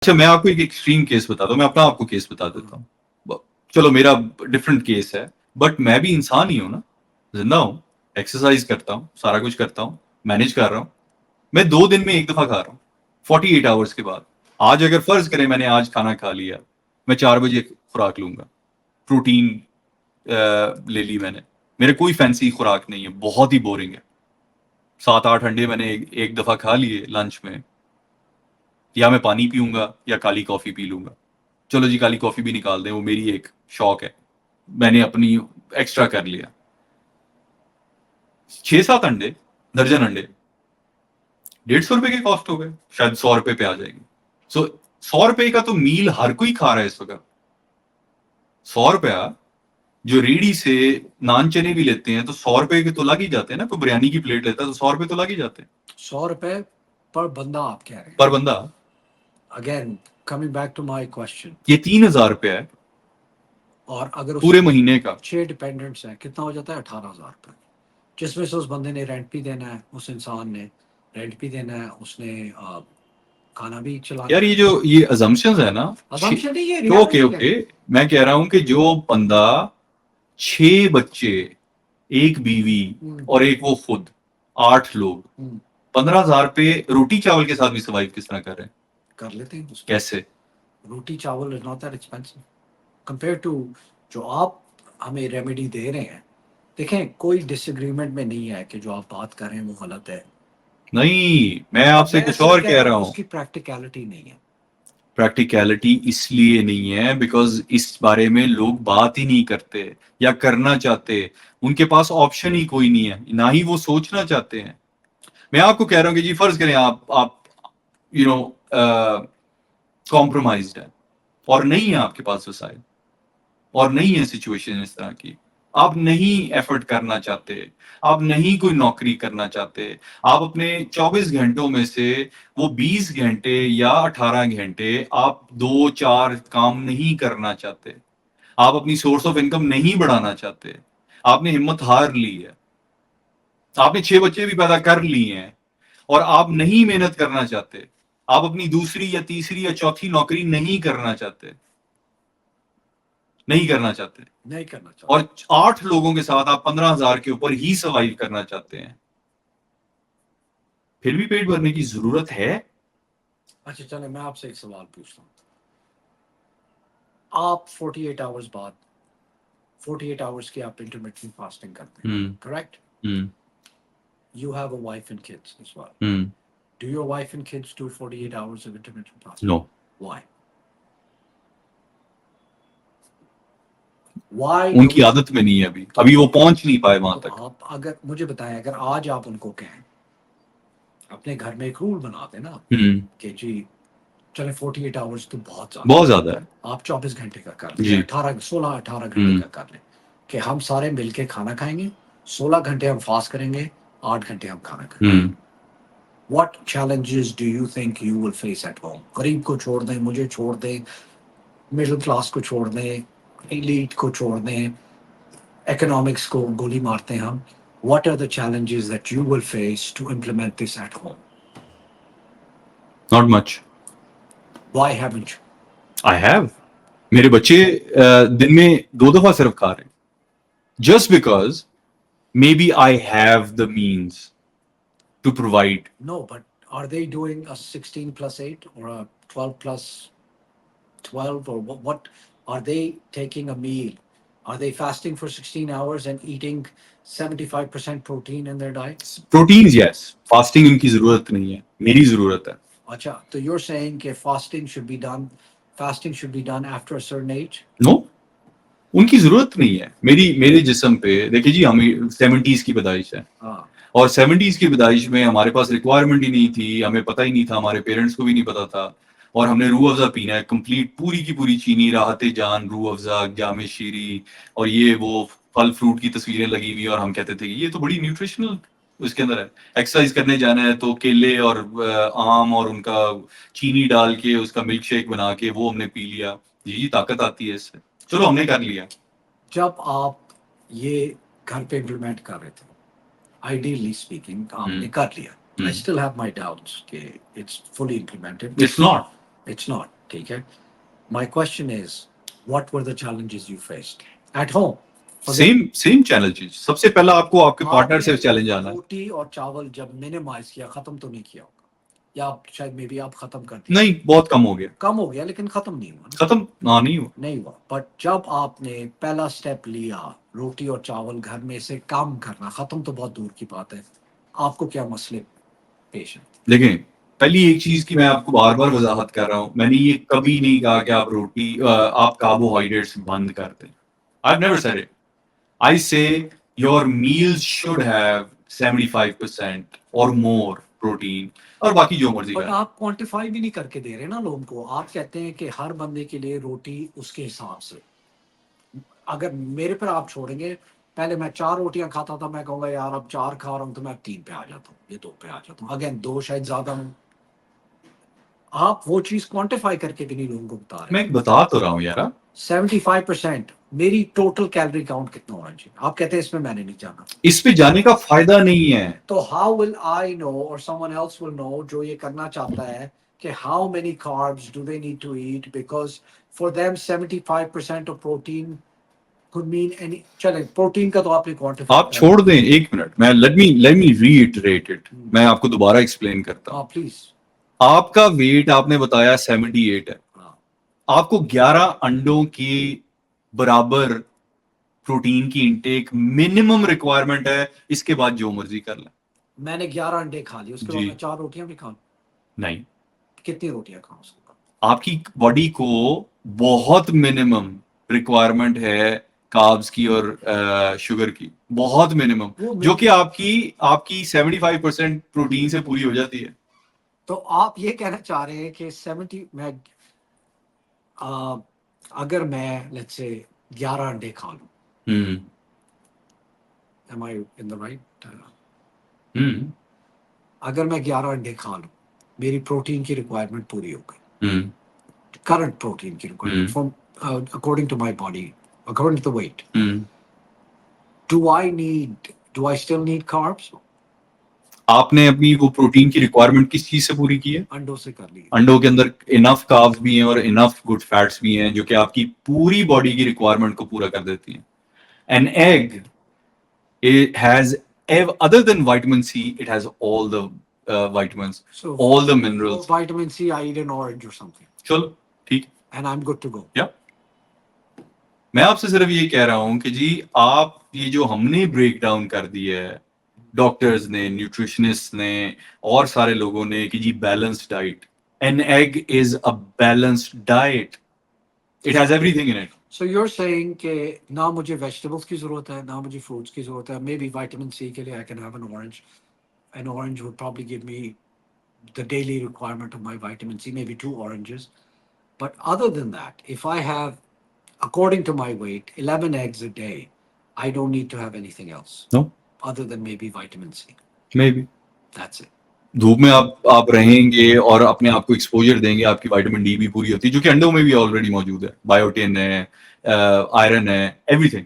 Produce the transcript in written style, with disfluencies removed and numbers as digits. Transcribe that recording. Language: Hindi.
अच्छा, मैं आपको एक एक्सट्रीम केस बताता हूँ। मैं अपना आपको केस बता देता हूँ। चलो, मेरा डिफरेंट केस है, बट मैं भी इंसान ही हूँ ना, जिंदा हूँ, एक्सरसाइज करता हूँ, सारा कुछ करता हूँ, मैनेज कर रहा हूँ। मैं 2 दिन में एक दफा खा रहा हूँ, 48 आवर्स के बाद। आज अगर फर्ज करें मैंने आज खाना खा लिया, मैं 4 बजे खुराक लूंगा, प्रोटीन ले ली मैंने। मेरे कोई फैंसी खुराक नहीं है, बहुत ही बोरिंग है। 7-8 अंडे मैंने एक दफा खा लिए लंच में, या मैं पानी पीऊंगा या काली कॉफी पी लूंगा। चलो जी, काली कॉफी भी निकाल दें, वो मेरी एक शौक है, मैंने अपनी एक्स्ट्रा कर लिया। 6-7 अंडे, दर्जन अंडे, 150 रुपए के कॉस्ट हो गए, शायद 100 रुपए पे आ जाएगी। सो 100 रुपए का तो मील हर कोई खा रहा है इस वक्त। 100 रुपया जो रेडी से नान चने भी लेते हैं तो 100 रुपए के तो लग ही जाते हैं ना। कोई बिरयानी की प्लेट लेता है तो 100 रुपए तो लग ही जाते हैं। 100 रुपए पर बंदा आप कह रहे हैं? पर बंदा। Again coming back to my question, ये 3,000 रुपया है और अगर पूरे महीने का। 6 डिपेंडेंट्स हैं, कितना हो जाता है? 18,000 रुपये, जिसमें से उस बंदे ने रेंट भी देना है, उस इंसान ने रेंट भी देना है, उसने खाना भी चलाना यार, है। ये अजम्पशंस है ना। असम्पशन नहीं, ये तो ओके रियलिटी है। ओके, मैं कह रहा हूं कि जो बंदा 6 बच्चे, एक बीवी और एक वो खुद, 8 लोग, 15,000 पे रोटी चावल के साथ भी सर्वाइव किस तरह कर रहे हैं? कर लेते हैं उसमें। कैसे? रोटी चावल is not that expensive compare to जो आप हमें रेमेडी दे रहे हैं। देखें, कोई डिसएग्रीमेंट में नहीं है कि जो आप बात कर रहे हैं वो गलत है। नहीं, मैं आपसे मैं कुछ सिर्फ और कह कह रहा रहा हूँ हूं। उसकी प्रैक्टिकलिटी नहीं है। प्रैक्टिकलिटी इसलिए नहीं है बिकॉज इस बारे में लोग बात ही नहीं करते या करना चाहते। उनके पास ऑप्शन ही कोई नहीं है, ना ही वो सोचना चाहते हैं। मैं आपको कह रहा हूं कि जी फर्ज करें आप यू नो कॉम्प्रोमाइज्ड है और नहीं है आपके पास वसाइल, और नहीं है सिचुएशन इस तरह की, आप नहीं एफर्ट करना चाहते, आप नहीं कोई नौकरी करना चाहते, आप अपने 24 घंटों में से वो 20 घंटे या 18 घंटे आप 2-4 काम नहीं करना चाहते, आप अपनी सोर्स ऑफ इनकम नहीं बढ़ाना चाहते, आपने हिम्मत हार ली है, आपने 6 बच्चे भी पैदा कर लिए हैं और आप नहीं मेहनत करना चाहते, आप अपनी दूसरी या तीसरी या चौथी नौकरी नहीं करना चाहते, नहीं करना चाहते, नहीं करना चाहते। और 8 लोगों के साथ आप 15,000 के ऊपर ही सर्वाइव करना चाहते हैं, फिर भी पेट भरने की जरूरत है? अच्छा चले, मैं आपसे एक सवाल पूछता हूँ। आप 48 आवर्स बाद 48 आवर्स की आप इंटरमिटेंट फास्टिंग करते हैं, correct? You have a wife and kids as well. Do your wife and kids do 48 hours of intermittent fasting? No. Why? Why उनकी आदत में नहीं है, अभी वो पहुंच नहीं पाए वहां तक। आप अगर मुझे बताएं, अगर आज आप उनको कहें, अपने घर में एक रूल बना दें ना कि जी चले 48 आवर्स तो बहुत ज्यादा है। आप 24 घंटे का कर लें, 16-18 घंटे का कर लें, कि हम सारे मिलके खाना खाएंगे, 16 घंटे हम फास्ट करेंगे, 8 घंटे हम खाना खाएंगे। What challenges do you think you will face at home? गरीब को छोड़ दें, मुझे छोड़ दें, मिडिल क्लास को छोड़ दें, एलीट को छोड़ दें, economics को गोली मारते हैं हम। What are the challenges that you will face to implement this at home? Not much. Why haven't you? I have. मेरे बच्चे दिन में 2 दफा सिर्फ खा रहे हैं, just because maybe I have the means to provide. No, but are they doing a 16 plus 8 or a 12 plus 12, or what are they taking a meal? Are they fasting for 16 hours and eating 75% protein in their diet? Proteins, yes. Fasting इनकी जरूरत नहीं है, मेरी जरूरत है। अच्छा, तो you're saying कि fasting should be done after a certain age? No, उनकी जरूरत नहीं है। मेरे जिस्म पे देखिए जी, हमें 70s की पैदाइश है, और 70s की पैदाइश में हमारे पास रिक्वायरमेंट ही नहीं थी, हमें पता ही नहीं था, हमारे पेरेंट्स को भी नहीं पता था, और हमने रूह अफ़ज़ा पीना है कंप्लीट, पूरी की पूरी चीनी, राहते जान, रूह अफ़ज़ा, जामे शीरी, और ये वो फल फ्रूट की तस्वीरें लगी हुई, और हम कहते थे कि ये तो बड़ी न्यूट्रिशनल उसके अंदर है। एक्सरसाइज करने जाना है तो केले और आम और उनका चीनी डाल के उसका मिल्क शेक बना के वो हमने पी लिया, जी ताकत आती है इससे, चलो हमने कर लिया। जब आप ये घर पे इम्प्लीमेंट कर रहे थे, आइडियली स्पीकिंग आपने कर लिया। I still have my doubts कि it's fully implemented. It's not. It's not. ठीक है. My question is, what were the challenges you faced at home? Same challenges. सबसे पहला आपको आपके पार्टनर से आपने चैलेंज आना है. रोटी और चावल जब मिनिमाइज किया, खत्म तो नहीं किया होगा, या आप शायद मे बी आप खत्म कर दिया. नहीं, बहुत कम हो गया. कम हो गया लेकिन खत्म नहीं हुआ ना. खत्म ना नहीं हुआ. नहीं हुआ. बट जब आपने पहला स्टेप लिया, रोटी और चावल घर में से काम करना, खत्म तो बहुत दूर की बात है, आपको क्या मसले पेश हैं? देखें, पहली एक चीज की मैं आपको बार बार वजाहत कर रहा हूं, मैंने ये कभी नहीं कहा कि आप कार्बोहाइड्रेट्स बंद कर दें. I have never said it. I say your meals should have 75% और मोर प्रोटीन, और बाकी जो मर्जी बट का. आप क्वांटिफाई भी नहीं करके दे रहे ना लोगों को. आप कहते हैं कि हर बंदे के लिए रोटी उसके हिसाब से. अगर मेरे पर आप छोड़ेंगे, पहले मैं 4 रोटियां खाता था, मैं कहूंगा यार अब 4 खा रहा हूं तो मैं 3 पे आ जाता हूँ, ये 2 पे आ जाता हूँ, अगेन 2 शायद ज्यादा हूँ. आप वो चीज क्वांटिफाई करके भी नहीं लोगों को बता रहे. मैं बता तो रहा हूँ यार. 75% मेरी टोटल कैलोरी काउंट कितना होना चाहिए? आप कहते हैं इसमें मैंने नहीं जाना. इस पे जाने का फायदा नहीं है. तो हाउ विल आई नो और समवन एल्स विल नो जो ये करना चाहता है कि how many carbs do they need to eat, because for them 75% of protein could mean any. चलें, प्रोटीन का तो आपने क्वांटिफाई. आप छोड़ दें, एक मिनट, मैं लेट मी रीइटरेट इट. मैं आपको दोबारा एक्सप्लेन करता हूँ. हाँ प्लीज. आपका वेट आपने बताया 78 है. हाँ. आपको 11 अंडों की बराबर प्रोटीन की इंटेक मिनिमम रिक्वायरमेंट है. इसके बाद जो मर्जी कर लें. मैंने 11 अंडे खा लिए, उसके बाद जी. मैं 4 रोटियां भी खाऊं? नहीं, कितनी रोटियां खाऊं उसके बाद? आपकी बॉडी को बहुत मिनिमम रिक्वायरमेंट है कार्ब्स की और शुगर की, बहुत मिनिमम, जो कि आपकी 75% प्रोटीन से पूरी हो जाती है. तो आप ये कहना चाह रहे हैं कि 70 मैं अगर मैं लेट्स से 11 अंडे खा लूं, am I in the right? अगर मैं 11 अंडे खा लूं, मेरी प्रोटीन की रिक्वायरमेंट पूरी हो गई. करंट प्रोटीन की requirement from according to my body, according to the weight. do I still need carbs? आपने अपनी वो प्रोटीन की रिक्वायरमेंट किस चीज से पूरी की है? अंडों से कर ली. अंडों के अंदर इनफ कार्ब्स भी हैं और इनफ गुड फैट्स भी हैं, जो कि आपकी पूरी बॉडी की रिक्वायरमेंट को पूरा कर देती हैं. An egg it has other than vitamin C, it has all the vitamins, So all the minerals. for vitamin C, I eat an orange or something, चलो ठीक. and I'm good to go. या मैं आपसे सिर्फ ये कह रहा हूं कि जी आप ये जो हमने ब्रेक डाउन कर दिया है, डॉक्टर्स ने, न्यूट्रिशनिस्ट ने और सारे लोगों ने, कि जी balanced diet. An egg is a balanced diet. It has everything in it. So you're saying कि ना मुझे vegetables की जरूरत है, ना मुझे fruits की जरूरत है. Maybe vitamin C के लिए I can have an orange. An orange would probably give me the daily requirement of my vitamin C, maybe 2 oranges. But other than that, if I have, according to my weight, 11 eggs a day, I don't need to have anything else. No. Other than maybe vitamin C. Maybe. That's it. धूप में आप रहेंगे और अपने आप को एक्सपोजर देंगे, आपकी विटामिन डी भी पूरी होती है, जो कि अंडों में भी ऑलरेडी मौजूद है. बायोटिन है, आयरन है, एवरीथिंग.